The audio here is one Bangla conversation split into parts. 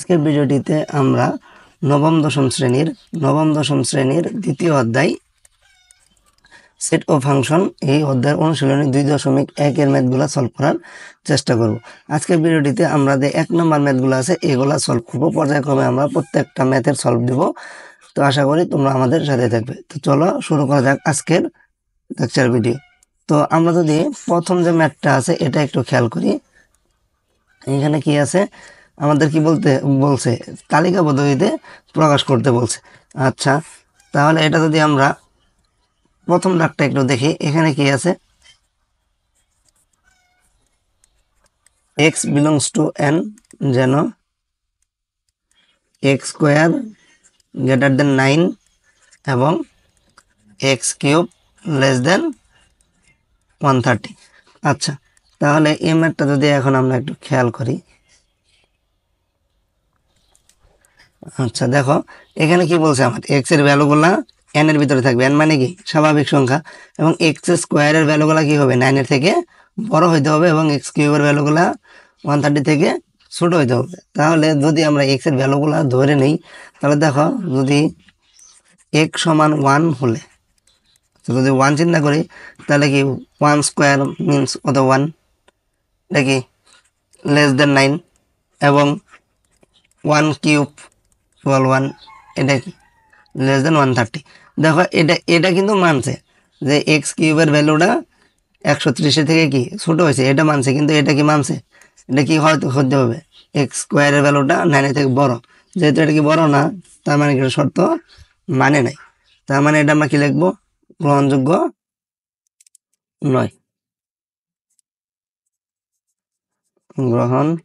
আজকের ভিডিওটিতে আমরা নবম দশম শ্রেণীর দ্বিতীয় অধ্যায় সেট ও ফাংশন এই অধ্যায়ের অনুশীলনী 2.1 এর ম্যাথগুলো সলভ করার চেষ্টা করব। আজকের ভিডিওটিতে আমরা যে 1 নম্বর ম্যাথগুলো আছে এগুলা সলভ করব। পর্যায়ক্রমে আমরা প্রত্যেকটা ম্যাথের সলভ দেব। তো আশা করি তোমরা আমাদের সাথে থাকবে। তো চলো শুরু করা যাক আজকের লেকচার ভিডিও। তো আমরা যদি প্রথম যে ম্যাথটা আছে এটা একটু খেয়াল করি। এখানে কি আছে, আমাদের কি বলছে তালিকা পদ্ধতিতে প্রকাশ করতে বলছে। আচ্ছা, তাহলে এটা যদি আমরা প্রথম দাগটা একটু দেখি, এখানে কি আছে, x belongs to n যেন x স্কোয়ার গ্রেটার দেন 9 এবং x কিউব লেস দেন 130। আচ্ছা, তাহলে এই ম্যাথটা যদি এখন আমরা একটু খেয়াল করি। আচ্ছা দেখো, এখানে কি বলছে, আমার x এর ভ্যালুগুলা n এর ভিতরে থাকবে। n মানে কি স্বাভাবিক সংখ্যা, এবং x স্কোয়ারের ভ্যালুগুলা কি হবে 9 এর থেকে বড় হইতে হবে, এবং x কিউবের ভ্যালুগুলা 130 থেকে ছোট হইতে হবে। তাহলে যদি আমরা x এর ভ্যালুগুলা ধরে নেই, তাহলে দেখো যদি x সমান 1 হলে, যদি 1 চিন্তা করি, তাহলে কি 1 স্কোয়ার মিনস কত 1, এটা কি লেস দেন 9, এবং 1 কিউব 1, এটা কি লেস দেন 130। দেখো এটা কিন্তু মানছে যে এক্স কিউবের ভ্যালুটা 130 থেকে কি ছোট হয়েছে, এটা মানছে। কিন্তু এটা কি মানছে, এটা কি হয়তো হতে হবে এক্স স্কোয়ারের ভ্যালুটা 9 থেকে বড়। যেহেতু এটা কি বড় না, তার মানে কি শর্ত মানে নাই। তার মানে এটা আমরা কি লিখবো, গ্রহণযোগ্য নয়, গ্রহণযোগ্য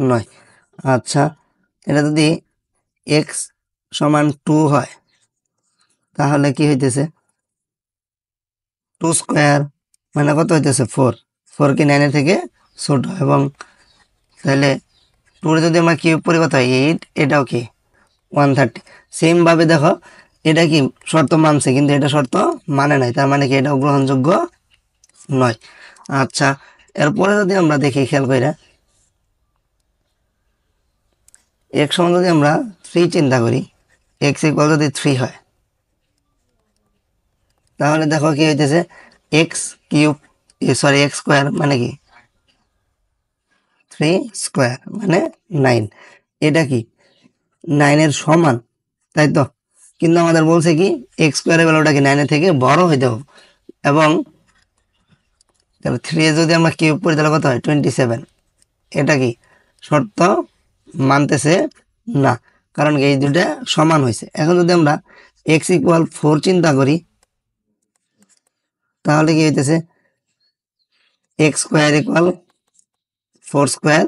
নয়। আচ্ছা, এটা যদি x সমান 2 হয়, তাহলে কি হইতেছে 2 স্কোয়ার মানে কত হইতেছে 4 কি 9 এর থেকে ছোট, এবং তাহলে 2 যদি আমরা কিউব করি কত হয় 8, এটাও কি 130। সেম ভাবে দেখো, এটা কি শর্ত মানছে কিন্তু এটা শর্ত মানে নাই, তার মানে কি এটাও গ্রহণযোগ্য নয়। আচ্ছা, এরপরে যদি আমরা দেখি খেয়াল করে, x সমান যদি আমরা 3 চিন্তা করি, x ইকুয়াল যদি 3 হয়, তাহলে দেখো কি হইতেছে এক্স স্কোয়ার মানে কি 3 স্কোয়ার মানে 9, এটা কি 9 এর সমান, তাই তো। কিন্তু আমাদের বলছে কি এক্স স্কোয়ারের ভ্যালুটা কি 9 এর থেকে বড় হইতে হবে, এবং 3 যদি আমরা কিউব করি তাহলে কত হয় 27। এটা কি শর্ত মানতেছে না, কারণ এই দুটা সমান হয়েছে। এখন যদি আমরা x ইকুয়াল 4 চিন্তা করি, তাহলে কি হইতেছে x স্কোয়ার ইকুয়াল 4 স্কোয়ার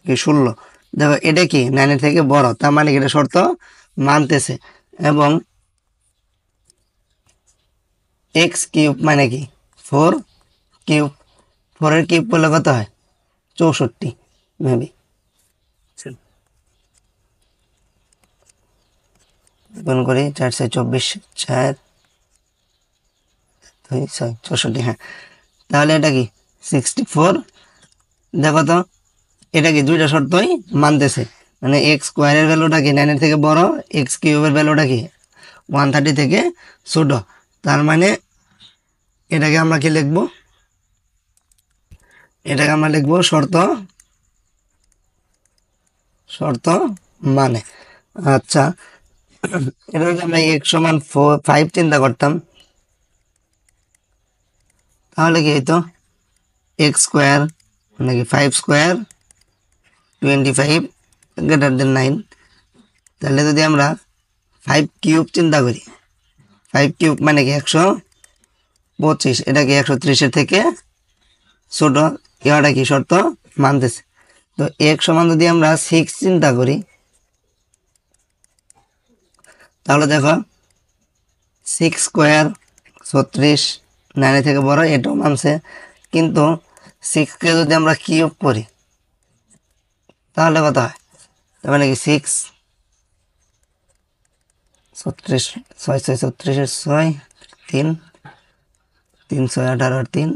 কি 16। দেখো এটা কি 9 এর থেকে বড়, তার মানে কি এটা শর্ত মানতেছে। এবং x কিউব মানে কি 4 কিউব, 4 এর কিউব করলে কত হয় 64 মেবি। গুণ করি 4 6 24, 4 2 6 64, হ্যাঁ। তাহলে এটা কি 64। দেখো তো এটা কি দুইটা শর্তই মানতেছে, মানে এক্স স্কোয়ারের ভ্যালুটা কি 9 এর থেকে বড়, এক্স কিউবের ভ্যালুটা কি 130 থেকে ছোট। তার মানে এটাকে আমরা কি লিখবো, এটাকে আমরা লিখবো শর্ত মানে। আচ্ছা, এটা যদি আমরা x সমান 5 চিন্তা করতাম, তাহলে কি হইতো এক্স স্কোয়ার মানে কি 5 স্কোয়ার 25 গ্রেটার দেন 9। তাহলে যদি আমরা 5 কিউব চিন্তা করি, 5 কিউব মানে কি 125, এটা কি 130 থেকে ছোট, এটা কি শর্ত মানতেছে। তো x সমান যদি আমরা 6 চিন্তা করি, তাহলে দেখো 6 স্কোয়ার 36, 9 থেকে বড়, এটাও মানছে। কিন্তু 6কে যদি আমরা কিউব করি তাহলে কত হয়, তার মানে কি 6 36 6 6 36 6 3 3 6 18 3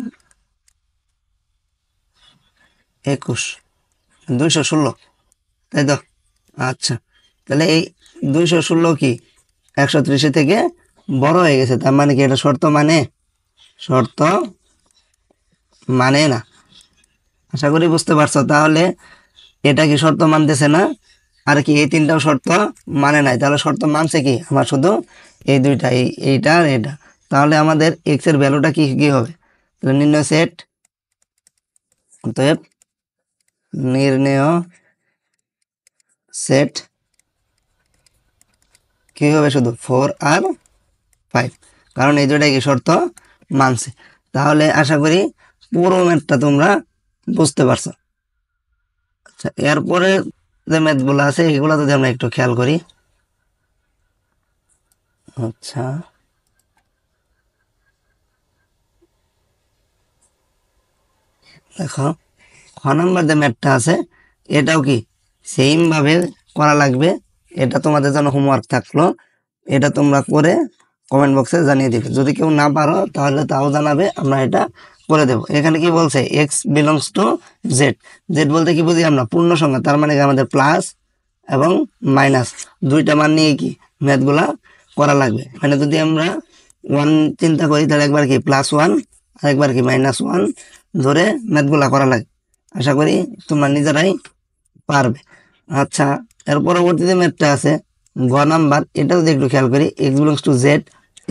21 216, তাই তো? আচ্ছা, তাহলে এই 216 কি 130 থেকে বড় হয়ে গেছে, তার মানে কি এটা শর্ত শর্ত মানে না। আশা করি বুঝতে পারছো। তাহলে এটা কি শর্ত মানতেছে না, আর কি এই তিনটাও শর্ত মানে নাই। তাহলে শর্ত মানছে কি আমার শুধু এই দুইটা, এইটা আর এটা। তাহলে আমাদের এক্স এর ভ্যালুটা কি কি হবে? তাহলে নির্ণয় সেট, অতএব নির্ণয় সেট কি হবে? শুধু 4 আর 5, কারণ এই দুইটাই কি শর্ত মানছে। তাহলে আশা করি পুরো ম্যাথটা তোমরা বুঝতে পারছো। আচ্ছা, এরপরে যে ম্যাথগুলো আছে এগুলো যদি আমরা একটু খেয়াল করি। আচ্ছা, দেখো খ নাম্বার যে ম্যাথটা আছে এটাও কি সেম ভাবে করা লাগবে। এটা তোমাদের জন্য হোমওয়ার্ক থাকলো, এটা তোমরা করে কমেন্ট বক্সে জানিয়ে দিবে। যদি কেউ না পারো তাহলে তাও জানাবে, আমরা এটা করে দেব। এখানে কি বলছে? X belongs to Z. Z বলতে কি বুঝি আমরা? পূর্ণ সংখ্যা। তার মানে কি আমাদের প্লাস এবং মাইনাস দুইটা মান নিয়ে কি ম্যাথগুলা করা লাগবে। মানে যদি আমরা 1 চিন্তা করি তাহলে একবার কি +1 আর একবার কি -1 ধরে ম্যাথগুলা করা লাগে। আশা করি তোমরা নিজেরাই পারবে। আচ্ছা, এর পরবর্তীতে ম্যাথটা আছে গ নাম্বার। এটা যদি একটু খেয়াল করি, x belongs to Z,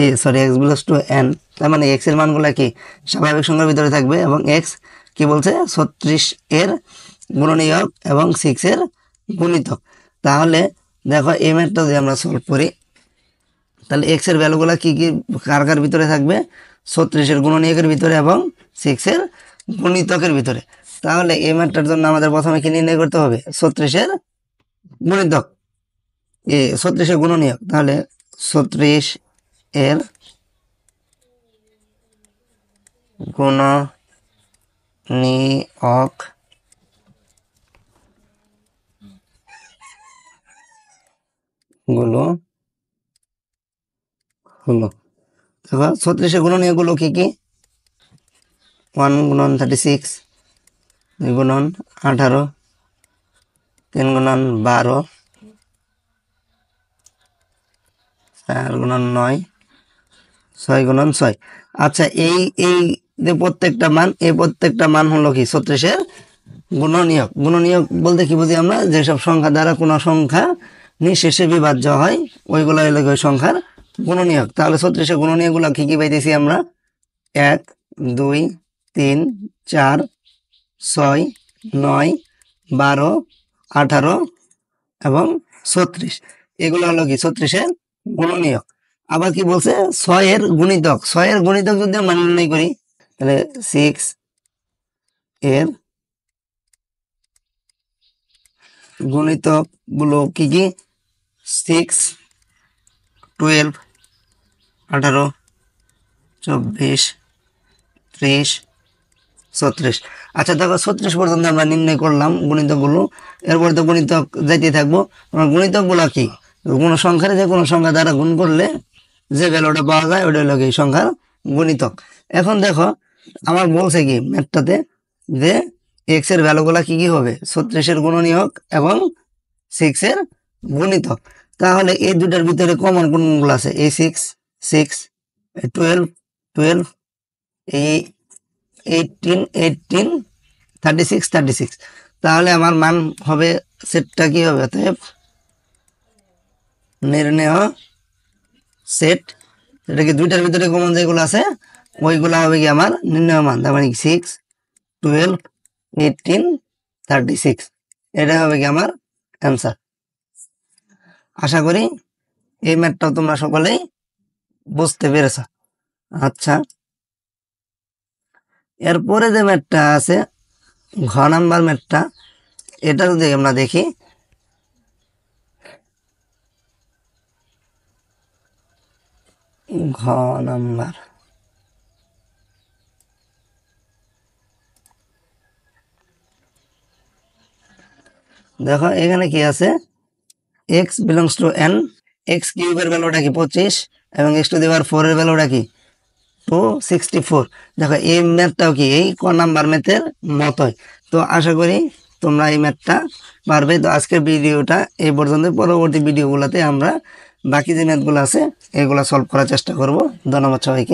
x belongs to N. তার মানে এক্স এর মানগুলা কি স্বাভাবিক সংখ্যার ভিতরে থাকবে, এবং এক্স কি বলছে 36 এর গুণনীয়ক এবং 6 এর গুণিতক। তাহলে দেখো এই ম্যাথটা যদি আমরা সলভ করি তাহলে এক্স এর ভ্যালুগুলা কি কি কার কার ভিতরে থাকবে? 36 এর গুণনীয়কের ভিতরে এবং 6 এর গুণিতকের ভিতরে। তাহলে এই ম্যাথটার জন্য আমাদের প্রথমে কি নির্ণয় করতে হবে? 36 এর গুণিতক, 36 এর গুণনীয়ক। তাহলে 36 এর গুণনীয়ক গুলো হলো, দেখো 36 এর গুণনীয়ক গুলো কি কি? 1 গুণন 36, 2 গুণন 18, 3 গুণন 12, 4 গুণন 9, 6 গুণন 6। আচ্ছা, এই এই যে প্রত্যেকটা মান, এই প্রত্যেকটা মান হলো কি 36 এর গুণনীয়ক। গুণনীয়ক বলতে কি বুঝি আমরা? যেসব সংখ্যা দ্বারা কোনো সংখ্যা নিঃশেষে বিভাজ্য হয় ওইগুলো হলো ওই সংখ্যার গুণনীয়ক। তাহলে 36 এর গুণনীয়ক গুলা কি কি পাইতেছি আমরা? 1, 2, 3, 4, 6, 9, 12, 18 এবং 36। এগুলো হলো কি 36 এর গুণনীয়ক। আবার কি বলছে? 6 এর গুণিতক। 6 এর গুণিতক যদি আমরা নির্ণয় করি তাহলে 6 এর গুণিতক গুলো কি কি? 6, 12, 18, 24, 30, 36। আচ্ছা দেখো 36 পর্যন্ত আমরা নির্ণয় করলাম গুণিতক গুলো। এরপরে তো গুণিতক যাইতে থাকবো। আমরা গুণিতক গুলা কি? কোনো সংখ্যার যে কোনো সংখ্যা দ্বারা গুণ করলে যে ভ্যালুটা পাওয়া যায় ওটা হলো এই সংখ্যার গুণিতক। এখন দেখো আমার বলছে কি ম্যাথটাতে যে এক্স এর ভ্যালুগুলা কি কি হবে? 36 এর গুণনীয়ক এবং 6 এর গুণিতক। তাহলে এই দুটার ভিতরে কমন কোনগুলো আছে? এই 6, 6, 12, 12, এই 18, 18, 36, 36। তাহলে আমার মান হবে, সেটটা কি হবে? অতএব নির্ণয় সেট, এটা কি দুইটার ভিতরে কমন যেগুলো আছে ওইগুলা হবে কি আমার নির্ণয় মান। তার মানে 6, 12, 18, 36, এটা হবে কি আমার অ্যান্সার। আশা করি এই ম্যাথটাও তোমরা সকলেই বুঝতে পেরেছ। আচ্ছা, এরপরে যে ম্যাথটা আছে ঘ নাম্বার ম্যাথটা, এটা যদি আমরা দেখি ঘ নাম্বার, দেখো এখানে কি আছে? X belongs to N, x কিউবের ভ্যালুটা কি 25 এবং এক্স টু দি পাওয়ার 4 এর ভ্যালুটা কি 264। দেখো এই ম্যাথটাও কি এই ক নাম্বার ম্যাথের মতোই। তো আশা করি তোমরা এই ম্যাথটা পারবে। তো আজকের ভিডিওটা এই পর্যন্ত, পরবর্তী ভিডিওগুলোতে আমরা বাকি যে ম্যাথগুলো আছে এগুলো সলভ করার চেষ্টা করব। ধন্যবাদ সবাইকে।